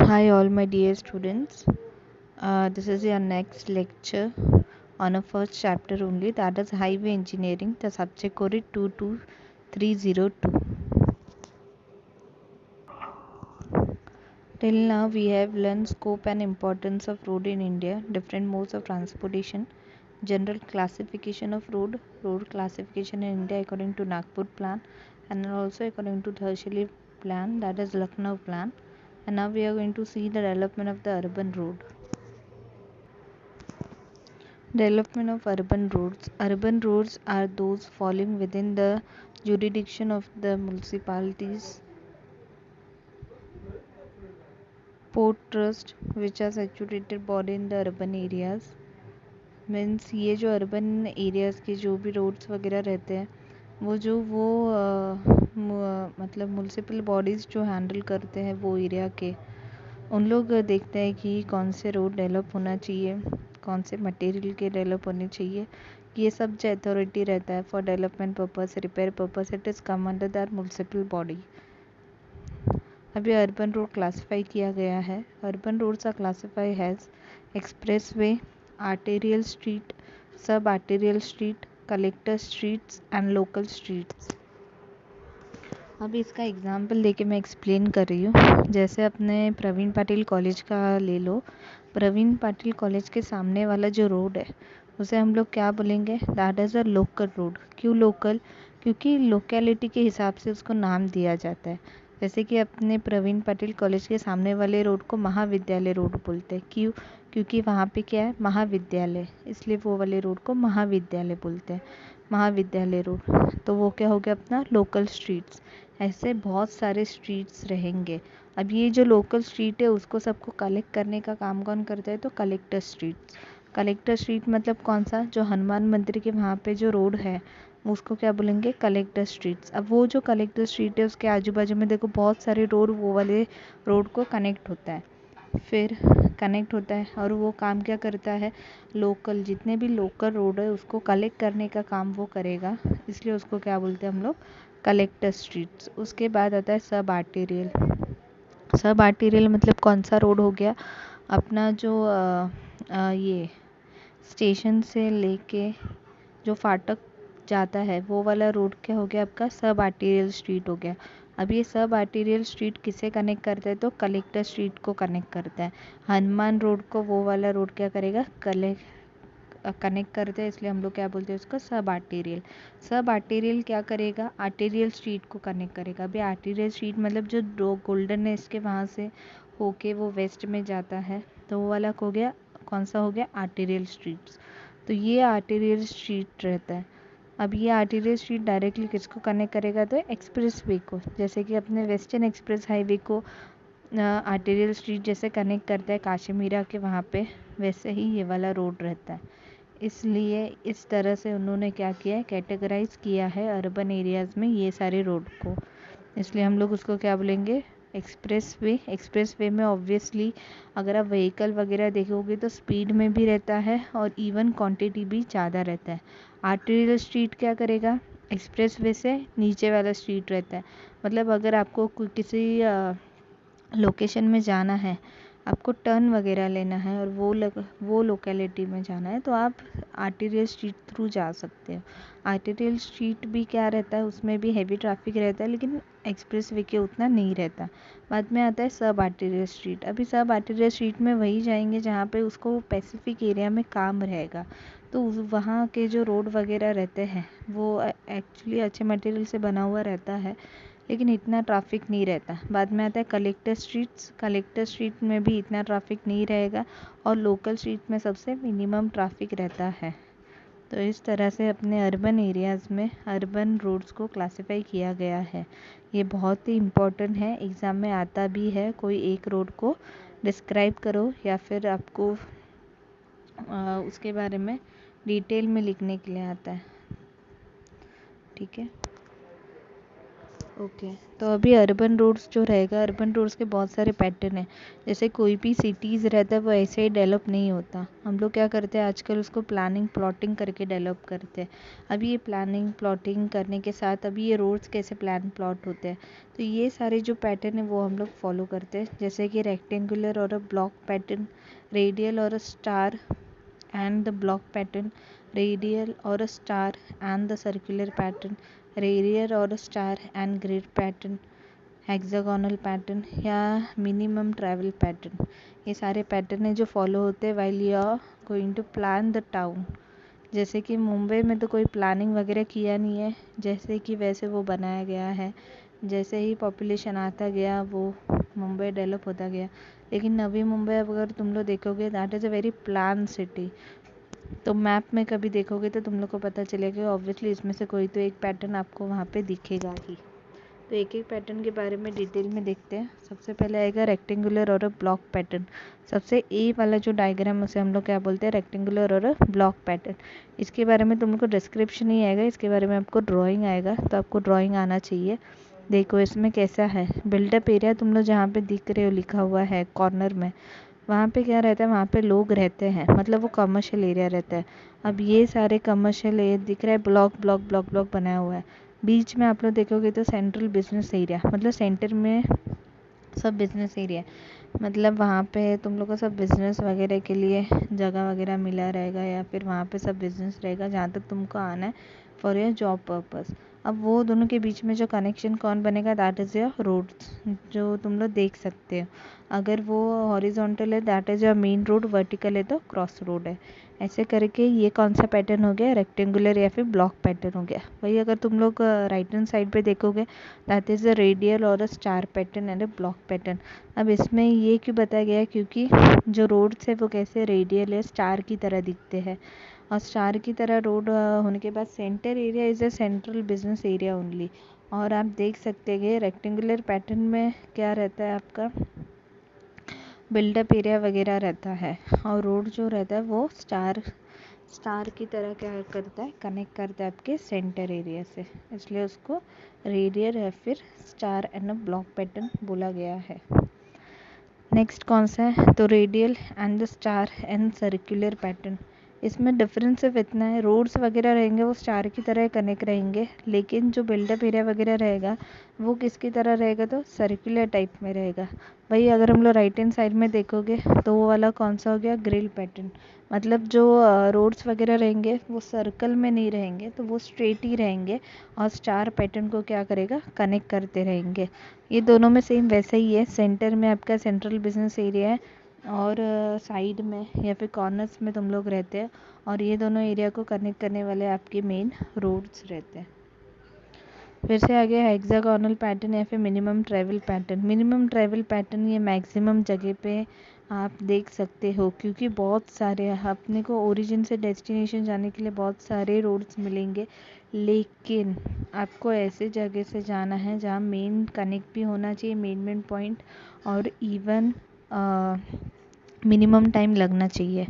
Hi, all my dear students. This is your next lecture on a first chapter only, that is Highway Engineering. The subject code is 22302. Till now, we have learned scope and importance of road in India, different modes of transportation, general classification of road classification in India according to Nagpur plan, and also according to Dharshili plan, that is Lucknow plan. And now we are going to see the development of the urban road. Development of urban roads. Urban roads are those falling within the jurisdiction of the municipalities, port trust, which are saturated body in the urban areas. Means ये जो urban areas के जो भी roads वगैरह रहते हैं मतलब municipal bodies जो हैंडल करते हैं वो एरिया के, उन लोग देखते हैं कि कौन से रोड डेवलप होना चाहिए, कौन से मटेरियल के डेवलप होने चाहिए. ये सब जो अथॉरिटी रहता है for development purpose, repair purpose, it is come under that municipal body. अभी अर्बन रोड क्लासिफाई किया गया है. Urban roads are classify has expressway, arterial street, sub arterial street, collector streets and local streets. अभी इसका example लेके मैं explain कर रही हूँ. जैसे अपने प्रवीण पाटिल कॉलेज का ले लो. प्रवीण पाटिल कॉलेज के सामने वाला जो रोड है उसे हम लोग क्या बोलेंगे? That is a local road. क्यों लोकल? क्योंकि लोकेलिटी के हिसाब से उसको नाम दिया जाता है. जैसे कि अपने प्रवीण पाटिल कॉलेज के सामने वाले रोड को महाविद्यालय रोड बोलते हैं. क्यों? क्योंकि वहाँ पे क्या है? महाविद्यालय, इसलिए वो वाले रोड को महाविद्यालय बोलते हैं. महाविद्यालय रोड. तो वो क्या हो गया अपना लोकल स्ट्रीट्स. ऐसे बहुत सारे स्ट्रीट्स रहेंगे. अब ये जो लोकल स्ट्रीट है उसको सबको कलेक्ट करने का काम कौन करता है? तो कलेक्टर स्ट्रीट्स. कलेक्टर स्ट्रीट मतलब कौन सा? जो हनुमान मंदिर के वहाँ पे जो रोड है उसको क्या बोलेंगे? Collector streets. अब वो जो कलेक्टर स्ट्रीट है उसके आजू बाजू में देखो बहुत सारे रोड वो वाले रोड को कनेक्ट होता है. फिर कनेक्ट होता है और वो काम क्या करता है? लोकल जितने भी लोकल रोड है उसको कलेक्ट करने का काम वो करेगा, इसलिए उसको क्या बोलते हैं हम लोग? Collector streets. उसके बाद आता है सब आर्टेरियल. सब आर्टेरियल मतलब कौन सा रोड हो गया? अपना जो ये स्टेशन से लेके जो फाटक जाता है वो वाला रोड क्या हो गया आपका? सब आर्टेरियल स्ट्रीट हो गया. अब ये सब आर्टेरियल स्ट्रीट किसे कनेक्ट करता है? तो कलेक्टर स्ट्रीट को कनेक्ट करता है. हनुमान रोड को वो वाला रोड क्या करेगा? कनेक्ट करते हैं, इसलिए हम लोग क्या बोलते हैं उसको? सब आर्टेरियल. सब आर्टेरियल क्या करेगा? आर्टेरियल स्ट्रीट को कनेक्ट करेगा. अभी आर्टेरियल स्ट्रीट मतलब जो गोल्डन नेस्ट के वहाँ से होके वो वेस्ट में जाता है, तो वो वाला हो गया कौन सा हो गया? Arterial streets. तो ये आर्टेरियल स्ट्रीट रहता है. अब ये आर्टेरियल स्ट्रीट डायरेक्टली किसको कनेक्ट करेगा? तो एक्सप्रेस वे को. जैसे कि अपने वेस्टर्न एक्सप्रेस हाईवे को आर्टेरियल स्ट्रीट जैसे कनेक्ट करता है काशीमीरा के वहाँ पे, वैसे ही ये वाला रोड रहता है. इसलिए इस तरह से उन्होंने क्या किया है? कैटेगराइज किया है अर्बन एरियाज़ में ये सारे रोड को. इसलिए हम लोग उसको क्या बोलेंगे? Express way. एक्सप्रेस वे में ऑब्वियसली अगर आप व्हीकल वगैरह देखोगे तो स्पीड में भी रहता है और इवन क्वांटिटी भी ज़्यादा रहता है. आर्टेरियल स्ट्रीट क्या करेगा? एक्सप्रेस वे से नीचे वाला स्ट्रीट रहता है. मतलब अगर आपको किसी लोकेशन में जाना है, आपको टर्न वगैरह लेना है और वो लोकेलिटी में जाना है, तो आप आर्टेरियल स्ट्रीट थ्रू जा सकते हो. आर्टेरियल स्ट्रीट भी क्या रहता है? उसमें भी हैवी ट्रैफिक रहता है, लेकिन एक्सप्रेस वे के उतना नहीं रहता. बाद में आता है सब आर्टेरियल स्ट्रीट. अभी सब आर्टेरियल स्ट्रीट में वही जाएंगे जहाँ पे उसको पैसिफिक एरिया में काम रहेगा. तो वहाँ के जो रोड वगैरह रहते हैं वो एक्चुअली अच्छे मटेरियल से बना हुआ रहता है, लेकिन इतना ट्रैफिक नहीं रहता. बाद में आता है कलेक्टर स्ट्रीट्स. कलेक्टर स्ट्रीट में भी इतना ट्रैफिक नहीं रहेगा और लोकल स्ट्रीट में सबसे मिनिमम ट्रैफिक रहता है. तो इस तरह से अपने अर्बन एरियाज़ में अर्बन रोड्स को क्लासिफाई किया गया है. ये बहुत ही इम्पोर्टेंट है, एग्ज़ाम में आता भी है. कोई एक रोड को डिस्क्राइब करो या फिर आपको उसके बारे में डिटेल में लिखने के लिए आता है. ठीक है. ओके। तो अभी अर्बन रोड्स जो रहेगा, अर्बन रोड्स के बहुत सारे पैटर्न हैं। जैसे कोई भी सिटीज़ रहता है वो ऐसे ही डेवलप नहीं होता। हम लोग क्या करते हैं आजकल, उसको प्लानिंग प्लॉटिंग करके डेवलप करते हैं। अभी ये प्लानिंग प्लॉटिंग करने के साथ अभी ये रोड्स कैसे प्लान प्लॉट होते हैं, तो ये सारे जो पैटर्न है वो हम लोग फॉलो करते हैं। जैसे कि रेक्टेंगुलर और अ ब्लॉक पैटर्न, रेडियल और a star and the block pattern, radial or a star and the circular pattern, radial or a star and grid pattern, hexagonal pattern या मिनिमम ट्रैवल पैटर्न। ये सारे pattern है जो follow होते हैं while you are going to plan the town. जैसे कि मुंबई में तो कोई प्लानिंग वगैरह किया नहीं है, जैसे कि वैसे वो बनाया गया है। जैसे ही पॉपुलेशन आता गया वो मुंबई डेवलप होता गया। लेकिन नवी मुंबई अगर तुम लोग देखोगे, that is a very plan city. तो मैप में कभी देखोगे तो तुम लोग को पता चलेगा कि ऑब्वियसली इसमें से कोई तो एक पैटर्न आपको वहाँ पे दिखेगा ही। तो एक एक पैटर्न के बारे में डिटेल में देखते हैं। सबसे पहले आएगा रेक्टेंगुलर और अ ब्लॉक पैटर्न। सबसे ए वाला जो डायग्राम, उसे हम लोग क्या बोलते हैं, रेक्टेंगुलर और अ ब्लॉक पैटर्न। इसके बारे में तुम लोग को डिस्क्रिप्शन नहीं आएगा, इसके बारे में आपको ड्राइंग आएगा, तो आपको ड्राइंग आना चाहिए। देखो इसमें कैसा है, बिल्डअप एरिया तुम लोग जहाँ पे दिख रहे हो लिखा हुआ है कॉर्नर में, वहाँ पे क्या रहता है, वहाँ पे लोग रहते हैं, मतलब वो कमर्शियल एरिया रहता है। अब ये सारे कमर्शियल एरिया दिख रहा है, ब्लॉक ब्लॉक ब्लॉक ब्लॉक बनाया हुआ है। बीच में आप लोग देखोगे तो सेंट्रल बिजनेस एरिया, मतलब सेंटर में सब बिजनेस एरिया है। मतलब वहाँ पे तुम लोग को सब बिजनेस वगैरह के लिए जगह वगैरह मिला रहेगा, या फिर वहाँ पे सब बिजनेस रहेगा जहाँ तक तुमको आना है फॉर योर जॉब पर्पस। अब वो दोनों के बीच में जो कनेक्शन कौन बनेगा, दैट इज़ योर रोड्स, जो तुम लोग देख सकते हो। अगर वो हॉरिजॉन्टल है that is your main road, vertical है तो क्रॉस रोड है। ऐसे करके ये कौन सा पैटर्न हो गया, रेक्टेंगुलर या फिर ब्लॉक पैटर्न हो गया। वही अगर तुम लोग राइट हैंड साइड पे देखोगे, दैट इज़ अ रेडियल और a star pattern and a block pattern. अब इसमें ये क्यों बताया गया है, क्योंकि जो रोड्स है वो कैसे रेडियल या स्टार की तरह दिखते हैं। और स्टार की तरह रोड होने के बाद centre area is a central business area only. और आप देख सकते हैं रेक्टेंगुलर पैटर्न में क्या रहता है, आपका बिल्डअप एरिया वगैरह रहता है। और रोड जो रहता है वो स्टार स्टार की तरह क्या करता है, कनेक्ट करता है आपके सेंटर एरिया से, इसलिए उसको रेडियल या फिर star and a block pattern बोला गया है। नेक्स्ट कौन सा है, तो radial and the star and circular pattern. इसमें डिफरेंस सिर्फ इतना है, रोड्स वगैरह रहेंगे वो स्टार की तरह कनेक्ट रहेंगे, लेकिन जो बिल्डअप एरिया वगैरह रहेगा वो किसकी तरह रहेगा, तो सर्कुलर टाइप में रहेगा। वही अगर हम लोग राइट हैंड साइड में देखोगे तो वो वाला कौन सा हो गया, ग्रिल पैटर्न। मतलब जो रोड्स वगैरह रहेंगे वो सर्कल में नहीं रहेंगे, तो वो स्ट्रेट ही रहेंगे और स्टार पैटर्न को क्या करेगा, कनेक्ट करते रहेंगे। ये दोनों में सेम वैसा ही है, सेंटर में आपका सेंट्रल बिजनेस एरिया है और साइड में या फिर कॉर्नर्स में तुम लोग रहते हैं, और ये दोनों एरिया को कनेक्ट करने वाले आपके मेन रोड्स रहते हैं। फिर से आ गया हेक्सागोनल पैटर्न या फिर minimum travel pattern. Minimum travel pattern ये मैक्सिमम जगह पे आप देख सकते हो, क्योंकि बहुत सारे अपने को ओरिजिन से डेस्टिनेशन जाने के लिए बहुत सारे रोड्स मिलेंगे, लेकिन आपको ऐसे जगह से जाना है जहाँ मेन कनेक्ट भी होना चाहिए, मेन पॉइंट, और इवन मिनिमम टाइम लगना चाहिए।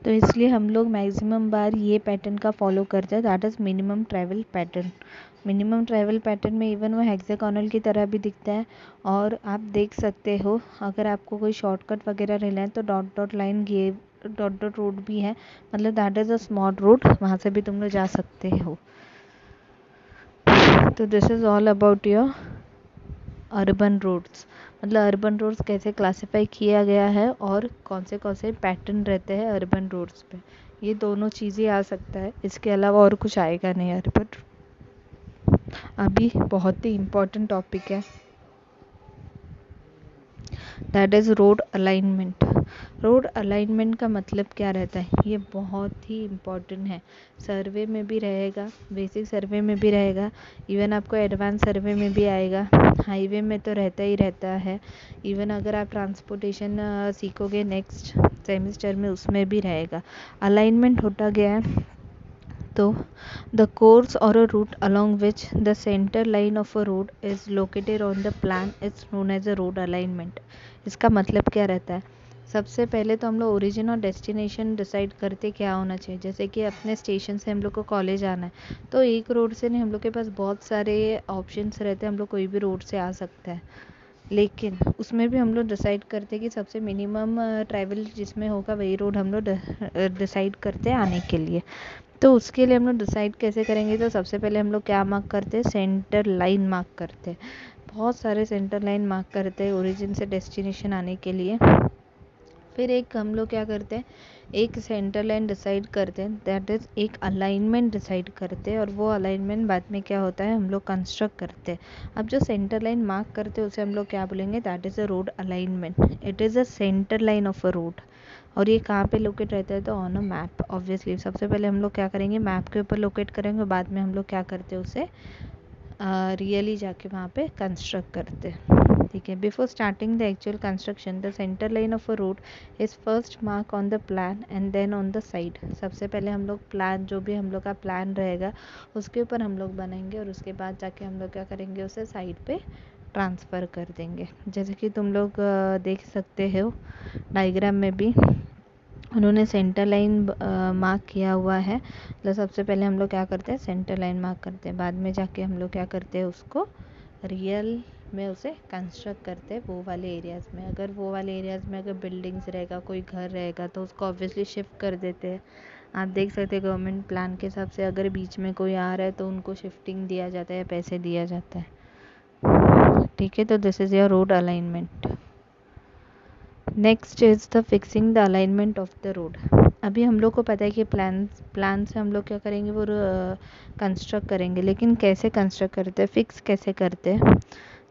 तो इसलिए हम लोग मैक्सिमम बार ये पैटर्न का फॉलो करते हैं, that is minimum travel pattern. Minimum travel pattern में इवन वो हेक्सागोनल की तरह भी दिखता है। और आप देख सकते हो अगर आपको कोई शॉर्टकट वगैरह रहना है तो डॉट डॉट लाइन ये डॉट डॉट रोड भी है, मतलब that is a small road, वहाँ से भी तुम लोग जा सकते हो। तो this is all about your urban roads, मतलब अर्बन रोड्स कैसे क्लासिफाई किया गया है और कौन से पैटर्न रहते हैं अर्बन रोड्स पे। ये दोनों चीज़ें आ सकता है, इसके अलावा और कुछ आएगा नहीं अर्बन। अभी बहुत ही इम्पोर्टेंट टॉपिक है, that is road alignment. Road alignment का मतलब क्या रहता है, ये बहुत ही इम्पोर्टेंट है। सर्वे में भी रहेगा, बेसिक सर्वे में भी रहेगा, इवन आपको एडवांस सर्वे में भी आएगा, हाईवे में तो रहता ही रहता है। इवन अगर आप ट्रांसपोर्टेशन सीखोगे नेक्स्ट सेमेस्टर में, उसमें भी रहेगा। अलाइनमेंट होता गया है तो the course or a route along which the center line of a road is located on the plan is known as a road alignment। इसका मतलब क्या रहता है, सबसे पहले तो हम लोग ओरिजिन और डेस्टिनेशन डिसाइड करते क्या होना चाहिए। जैसे कि अपने स्टेशन से हम लोग को कॉलेज आना है तो एक रोड से नहीं, हम लोग के पास बहुत सारे ऑप्शंस रहते हैं, हम लोग कोई भी रोड से आ सकता है। लेकिन उसमें भी हम लोग डिसाइड करते हैं कि सबसे मिनिमम ट्रैवल जिसमें होगा वही रोड हम लोग डिसाइड करते हैं आने के लिए। तो उसके लिए हम लोग डिसाइड कैसे करेंगे, तो सबसे पहले हम लोग क्या मार्क करते हैं, सेंटर लाइन मार्क करते हैं। बहुत सारे सेंटर लाइन मार्क करते हैं ओरिजिन से डेस्टिनेशन आने के लिए। फिर एक हम लोग क्या करते हैं, एक सेंटर लाइन डिसाइड करते हैं, दैट इज़ एक अलाइनमेंट डिसाइड करते हैं, और वो अलाइनमेंट बाद में क्या होता है हम लोग कंस्ट्रक्ट करते हैं। अब जो सेंटर लाइन मार्क करते हैं उसे हम लोग क्या बोलेंगे, that is a road alignment. It is a centre line of a road. और ये कहाँ पे लोकेट रहता है, तो ऑन अ मैप ऑब्वियसली। सबसे पहले हम लोग क्या करेंगे, मैप के ऊपर लोकेट करेंगे, बाद में हम लोग क्या करते हैं उसे रियली जाके वहाँ पे कंस्ट्रक्ट करते हैं। ठीक है, before starting the actual construction the centre line of a road is first mark on the plan and then on the side. सबसे पहले हम लोग प्लान, जो भी हम लोग का प्लान रहेगा उसके ऊपर हम लोग बनाएंगे, और उसके बाद जाके हम लोग क्या करेंगे, उसे साइड पे ट्रांसफ़र कर देंगे। जैसे कि तुम लोग देख सकते हो डायग्राम में भी उन्होंने सेंटर लाइन मार्क किया हुआ है। तो सबसे पहले हम लोग क्या करते हैं, सेंटर लाइन मार्क करते हैं, बाद में जाके हम लोग क्या करते हैं, उसको रियल में उसे कंस्ट्रक्ट करते हैं वो वाले एरियाज़ में। अगर वो वाले एरियाज़ में अगर बिल्डिंग्स रहेगा, कोई घर रहेगा, तो उसको ऑब्वियसली शिफ्ट कर देते हैं। आप देख सकते हैं गवर्नमेंट प्लान के हिसाब से अगर बीच में कोई आ रहा है तो उनको शिफ्टिंग दिया जाता है या पैसे दिया जाता है। ठीक है, तो this is your road alignment. Next is the fixing the alignment of the road. अभी हम लोग को पता है कि प्लान से हम लोग क्या करेंगे, वो कंस्ट्रक्ट करेंगे, लेकिन कैसे कंस्ट्रक्ट करते हैं, फिक्स कैसे करते हैं,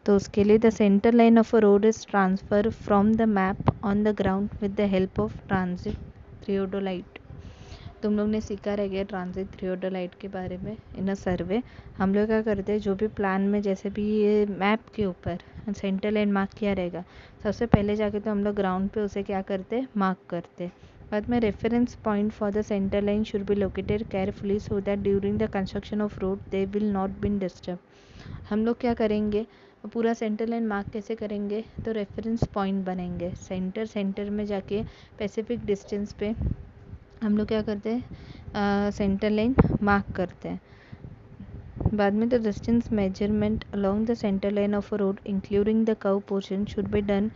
तो उसके लिए the centre line of a road is transfer from the map on the ground with the help of transit theodolite. तुम लोग ने सीखा रह गया ट्रांजिट थियोडोलाइट के बारे में इन अ सर्वे। हम लोग क्या करते हैं, जो भी प्लान में जैसे भी ये मैप के ऊपर सेंटर लाइन मार्क किया रहेगा, सबसे पहले जाके तो हम लोग ग्राउंड पे उसे क्या करते हैं, मार्क करते हैं। बाद में reference point for the centre line should be located carefully so that during the construction of road they will not been disturb. हम लोग क्या करेंगे, पूरा सेंटर लाइन मार्क कैसे करेंगे, तो रेफरेंस पॉइंट बनेंगे सेंटर में जाके स्पेसिफिक डिस्टेंस पे हम लोग क्या करते हैं, सेंटर लाइन मार्क करते हैं। बाद में the distance measurement along the centre line of a road including the curve portion should be done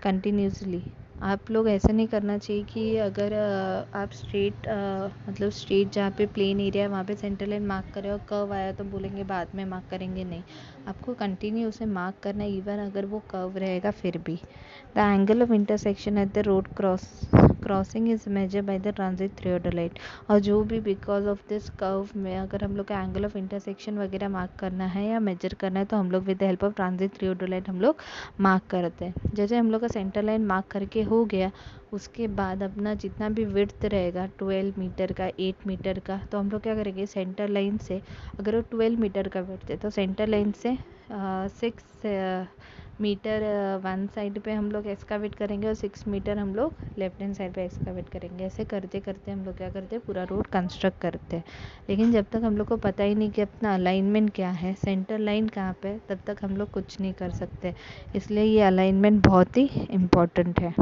continuously. आप लोग ऐसा नहीं करना चाहिए कि अगर आप स्ट्रेट मतलब स्ट्रेट जहाँ पे प्लेन एरिया है वहाँ पे सेंटर लाइन मार्क करें और कर्व आया तो बोलेंगे बाद में मार्क करेंगे, नहीं, आपको कंटिन्यू उसे मार्क करना है, इवन अगर वो कर्व रहेगा फिर भी। The angle of intersection at the road crossing is measure by the transit theodolite. और जो भी बिकॉज ऑफ दिस कर्व में अगर हम लोग का एंगल ऑफ इंटरसेक्शन वगैरह मार्क करना है या मेजर करना है तो हम लोग with the help of transit theodolite हम लोग मार्क करते हैं। जैसे हम लोग का सेंटर लाइन मार्क करके हो गया, उसके बाद अपना जितना भी विड्थ रहेगा 12 मीटर का, 8 मीटर का, तो हम लोग क्या करेंगे, सेंटर लाइन से अगर वो 12 मीटर का विड्थ है तो सेंटर लाइन से 6 मीटर वन साइड पे हम लोग एक्सकावेट करेंगे और 6 मीटर हम लोग लेफ्ट हैंड साइड पे एक्सकावेट करेंगे। ऐसे करते करते हम लोग क्या करते हैं, पूरा रोड कंस्ट्रक्ट करते हैं। लेकिन जब तक हम लोग को पता ही नहीं कि अपना अलाइनमेंट क्या है, सेंटर लाइन कहाँ पे, तब तक हम लोग कुछ नहीं कर सकते। इसलिए ये अलाइनमेंट बहुत ही इम्पोर्टेंट है।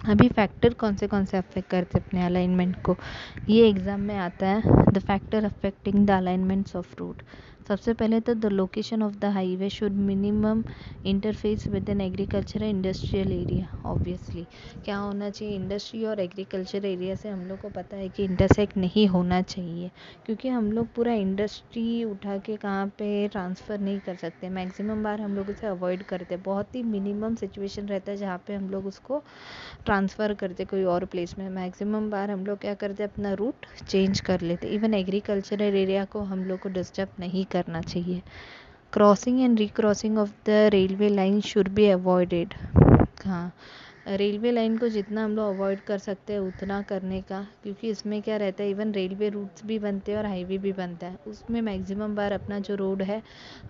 अभी फैक्टर कौन से अफेक्ट करते हैं अपने अलाइनमेंट को, ये एग्ज़ाम में आता है। The factor affecting the alignments of road. सबसे पहले तो the location of the highway should minimum interface with an agriculture industrial area. Obviously क्या होना चाहिए, इंडस्ट्री और एग्रीकल्चर एरिया से हम लोग को पता है कि इंटरसेक्ट नहीं होना चाहिए, क्योंकि हम लोग पूरा इंडस्ट्री उठा के कहाँ पे ट्रांसफ़र नहीं कर सकते। मैक्सिमम बार हम लोग उसे अवॉइड करते हैं, बहुत ही मिनिमम सिचुएशन रहता है जहाँ पे हम लोग उसको ट्रांसफ़र करते कोई और प्लेस में। मैक्सिमम बार हम लोग क्या करते, अपना रूट चेंज कर लेते। इवन एग्रीकल्चरल एरिया को हम लोग को डिस्टर्ब नहीं करना चाहिए। Crossing and recrossing of the railway line should be avoided. हाँ, रेलवे लाइन को जितना हम लोग अवॉइड कर सकते हैं उतना करने का, क्योंकि इसमें क्या रहता है, इवन रेलवे रूट्स भी बनते हैं और हाईवे भी बनता है, उसमें मैक्सिमम बार अपना जो रोड है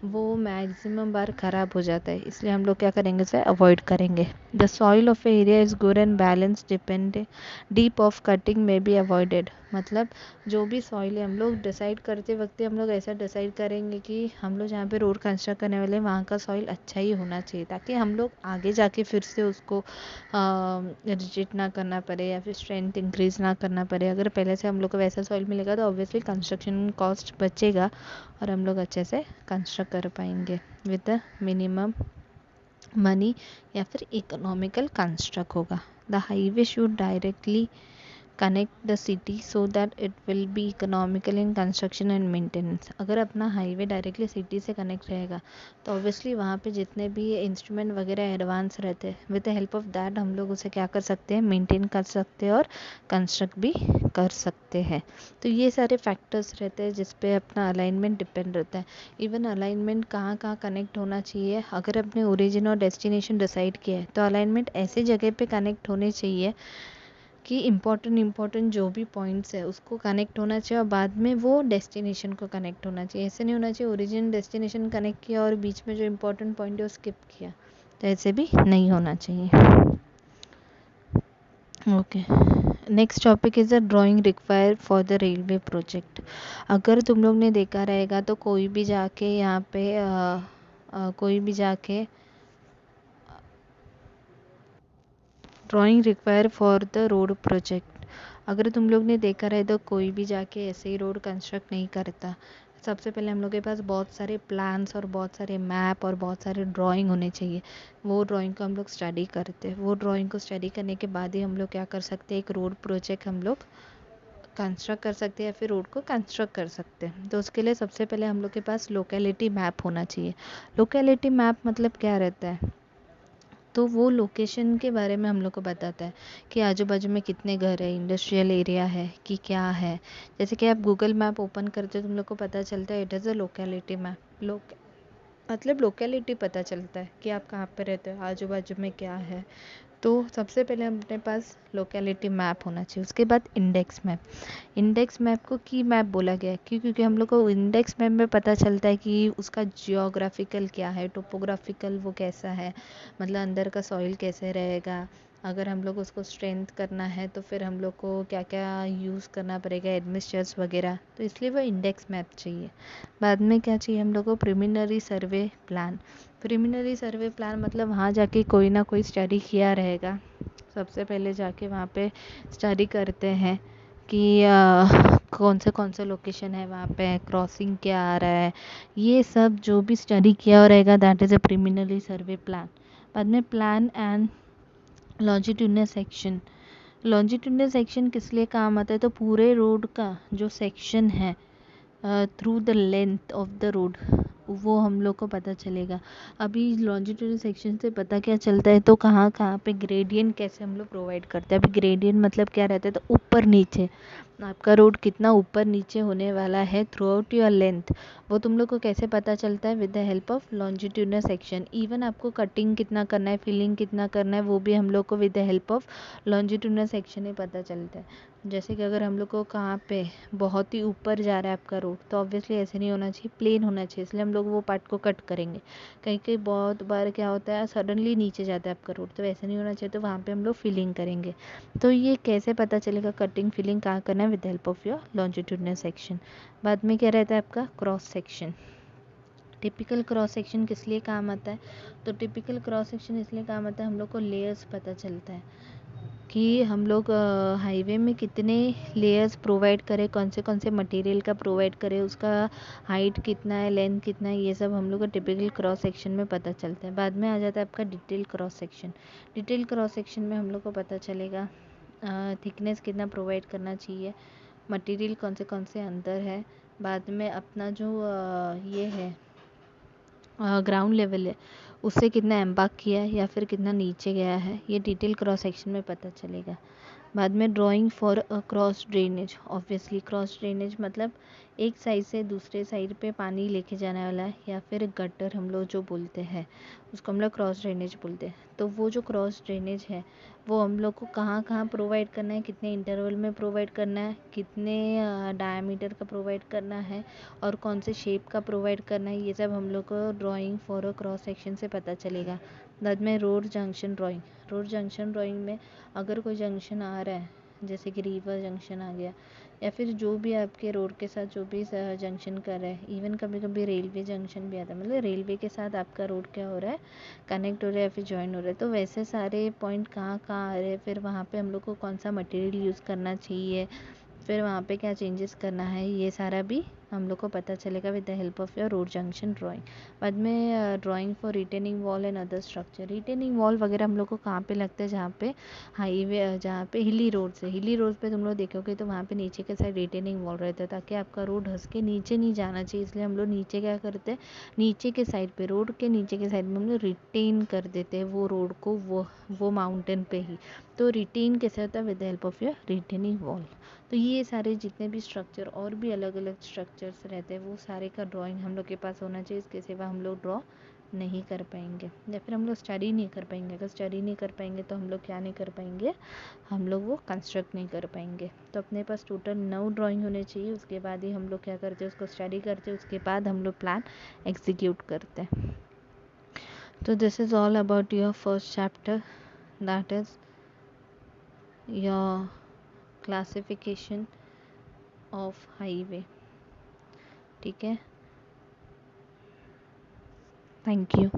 वो मैक्सिमम बार ख़राब हो जाता है, इसलिए हम लोग क्या करेंगे, उसे अवॉइड करेंगे। The soil of area is good and balance depend deep of cutting में बी अवॉइडेड। मतलब जो भी सॉइल है हम लोग डिसाइड करते वक्त हम लोग ऐसा डिसाइड करेंगे कि हम लोग जहाँ पे रोड कंस्ट्रक्ट करने वाले हैं वहाँ का सॉइल अच्छा ही होना चाहिए, ताकि हम लोग आगे जाके फिर से उसको रिजिट ना करना पड़े या फिर स्ट्रेंथ इंक्रीज ना करना पड़े। अगर पहले से हम लोग को वैसा सॉइल मिलेगा तो ऑब्वियसली कंस्ट्रक्शन कॉस्ट बचेगा और हम लोग अच्छे से कंस्ट्रक्ट कर पाएंगे विद द मिनिमम मनी, या फिर इकोनॉमिकल कंस्ट्रक्ट होगा। The highway should directly connect the city so that it will be economical in construction and maintenance। अगर अपना हाईवे डायरेक्टली सिटी से कनेक्ट रहेगा तो ऑब्वियसली वहाँ पे जितने भी इंस्ट्रूमेंट वगैरह एडवांस रहते हैं with the help of that हम लोग उसे क्या कर सकते हैं, मेंटेन कर सकते हैं और कंस्ट्रक्ट भी कर सकते हैं। तो ये सारे फैक्टर्स रहते हैं जिस पे अपना अलाइनमेंट डिपेंड रहता है। इवन अलाइनमेंट कहाँ कहाँ कनेक्ट होना चाहिए, अगर अपने ओरिजिन और डेस्टिनेशन डिसाइड किया है तो अलाइनमेंट ऐसे जगह पे कनेक्ट होने चाहिए कि इम्पोर्टेंट जो भी पॉइंट्स है उसको कनेक्ट होना चाहिए और बाद में वो डेस्टिनेशन को कनेक्ट होना चाहिए। ऐसे नहीं होना चाहिए ओरिजिन डेस्टिनेशन कनेक्ट किया और बीच में जो इम्पोर्टेंट पॉइंट है वो स्किप किया, तो ऐसे भी नहीं होना चाहिए। Okay, next topic is the drawing require for the railway project. अगर तुम लोग ने देखा रहेगा तो कोई भी जाके यहाँ पे कोई भी जाके drawing require for the road project, अगर तुम लोग ने देखा रहे तो कोई भी जाके ऐसे ही रोड कंस्ट्रक्ट नहीं करता। सबसे पहले हम लोग के पास बहुत सारे प्लान्स और बहुत सारे मैप और बहुत सारे ड्राइंग होने चाहिए। वो ड्राइंग को हम लोग स्टडी करते हैं। वो ड्राइंग को स्टडी करने के बाद ही हम लोग क्या कर सकते हैं, एक रोड प्रोजेक्ट हम लोग कंस्ट्रक्ट कर सकते हैं या फिर रोड को कंस्ट्रक्ट कर सकते हैं। तो उसके लिए सबसे पहले हम लोग के पास लोकेलिटी मैप होना चाहिए। लोकेलिटी मैप मतलब क्या रहता है, तो वो लोकेशन के बारे में हम लोग को बताता है कि आजू बाजू में कितने घर है, इंडस्ट्रियल एरिया है कि क्या है। जैसे कि आप गूगल मैप ओपन करते हो तुम लोग को पता चलता है it is a locality map. मतलब लोकेलिटी पता चलता है कि आप कहाँ पे रहते हो, आजू बाजू में क्या है। तो सबसे पहले अपने पास लोकेलिटी मैप होना चाहिए। उसके बाद इंडेक्स मैप। इंडेक्स मैप को की मैप बोला गया है क्योंकि हम लोग को इंडेक्स मैप में पता चलता है कि उसका जियोग्राफिकल क्या है, टोपोग्राफिकल वो कैसा है, मतलब अंदर का सॉइल कैसे रहेगा। अगर हम लोग उसको स्ट्रेंथ करना है तो फिर हम लोग को क्या क्या यूज़ करना पड़ेगा, एडमिक्सचर्स वगैरह, तो इसलिए वो इंडेक्स मैप चाहिए। बाद में क्या चाहिए हम लोग को, प्रिलिमिनरी सर्वे प्लान। प्रिलिमिनरी सर्वे प्लान मतलब वहाँ जाके कोई ना कोई स्टडी किया रहेगा। सबसे पहले जाके वहाँ पे स्टडी करते हैं कि कौन से लोकेशन है वहाँ पे, क्रॉसिंग क्या आ रहा है, ये सब जो भी स्टडी किया रहेगा that is a preliminary survey plan. बाद में plan and longitudinal section. Longitudinal section किस लिए काम आता है, तो पूरे रोड का जो सेक्शन है through the length of the road वो हम लोग को पता चलेगा। अभी लॉन्जिट्यूडनल सेक्शन से पता क्या चलता है, तो कहाँ कहाँ पे ग्रेडियंट कैसे हम लोग प्रोवाइड करते हैं। अभी ग्रेडियंट मतलब क्या रहता है, तो ऊपर नीचे आपका रोड कितना ऊपर नीचे होने वाला है थ्रू आउट योर लेंथ, वो तुम लोग को कैसे पता चलता है, with the help of longitudinal section. Even आपको कटिंग कितना करना है, फिलिंग कितना करना है, वो भी हम लोग को with the help of longitudinal section ही पता चलता है। जैसे कि अगर हम लोग को कहाँ पे बहुत ही ऊपर जा रहा है आपका रोड, तो ऑब्वियसली ऐसे नहीं होना चाहिए, प्लेन होना चाहिए, इसलिए हम लोग वो पार्ट को कट करेंगे। कहीं कहीं बहुत बार क्या होता है सडनली नीचे जाता है आपका रोड, तो ऐसे नहीं होना चाहिए, तो वहाँ पे हम लोग फिलिंग करेंगे। तो ये कैसे पता चलेगा कटिंग फिलिंग कहाँ करना है, with help of your longitudinal section. बाद में क्या रहता है आपका cross section. Typical cross section किस लिए काम आता है, तो टिपिकल क्रॉस सेक्शन इसलिए काम आता है हम लोग को लेयर्स पता चलता है कि हम लोग हाईवे में कितने लेयर्स प्रोवाइड करें, कौन से मटेरियल का प्रोवाइड करें, उसका हाइट कितना है, लेंथ कितना है, ये सब हम लोग को टिपिकल क्रॉस सेक्शन में पता चलता है। बाद में आ जाता है आपका detail cross section. Detail cross section में हम लोग को पता चलेगा थिकनेस कितना प्रोवाइड करना चाहिए, मटेरियल कौन से अंदर है, बाद में अपना जो ये है ग्राउंड लेवल है उससे कितना एम्बार्क किया है या फिर कितना नीचे गया है, ये डिटेल क्रॉस सेक्शन में पता चलेगा। बाद में drawing for a cross drainage. Obviously cross drainage मतलब एक साइड से दूसरे साइड पे पानी लेके जाने वाला है, या फिर गटर हम लोग जो बोलते हैं उसको हम लोग क्रॉस ड्रेनेज बोलते हैं। तो वो जो क्रॉस ड्रेनेज है वो हम लोग को कहाँ कहाँ प्रोवाइड करना है, कितने इंटरवल में प्रोवाइड करना है, कितने डायमीटर का प्रोवाइड करना है और कौन से शेप का प्रोवाइड करना है, ये सब हम लोग को drawing for a cross section से पता चलेगा। बाद में road junction drawing. Road junction drawing में अगर कोई जंक्शन आ रहा है, जैसे कि रिवर जंक्शन आ गया या फिर जो भी आपके रोड के साथ जो भी जंक्शन कर रहा है, इवन कभी कभी रेलवे जंक्शन भी आता है, मतलब रेलवे के साथ आपका रोड क्या हो रहा है, कनेक्ट हो रहा है या फिर ज्वाइन हो रहा है। तो वैसे सारे पॉइंट कहाँ कहाँ आ रहे हैं, फिर वहाँ पे हम लोग को कौन सा मटेरियल यूज़ करना चाहिए, फिर वहाँ पे क्या चेंजेस करना है, ये सारा भी हम लोग को पता चलेगा with the help of your road junction drawing. बाद में drawing for retaining wall and other structure. Retaining wall वगैरह हम लोग को कहाँ पे लगता है, जहाँ पे हाईवे, जहाँ पे हिली रोड से, हिली रोड पे तुम लोग देखोगे तो वहाँ पे नीचे के साइड रिटेनिंग वॉल रहता है, ताकि आपका रोड धंस के नीचे नहीं जाना चाहिए। इसलिए हम लोग नीचे क्या करते हैं, नीचे के साइड पे, रोड के नीचे के साइड में हम लोग रिटेन कर देते हैं वो रोड को, वो माउंटेन पे ही। तो रिटेन कैसे होता है, with the help of your retaining wall. तो ये सारे जितने भी स्ट्रक्चर और भी अलग अलग स्ट्रक्चर्स रहते हैं, वो सारे का ड्राइंग हम लोग के पास होना चाहिए। इसके सिवा हम लोग ड्रॉ नहीं कर पाएंगे, या फिर हम लोग स्टडी नहीं कर पाएंगे। अगर स्टडी नहीं कर पाएंगे तो हम लोग क्या नहीं कर पाएंगे, हम लोग वो कंस्ट्रक्ट नहीं कर पाएंगे। तो अपने पास टोटल 9 ड्राइंग होने चाहिए, उसके बाद ही हम लोग क्या करते हैं, उसको स्टडी करते हैं, उसके बाद हम लोग प्लान एग्जीक्यूट करते हैं। तो this is all about your first chapter, that is your classification of highway. ठीक है, थैंक यू।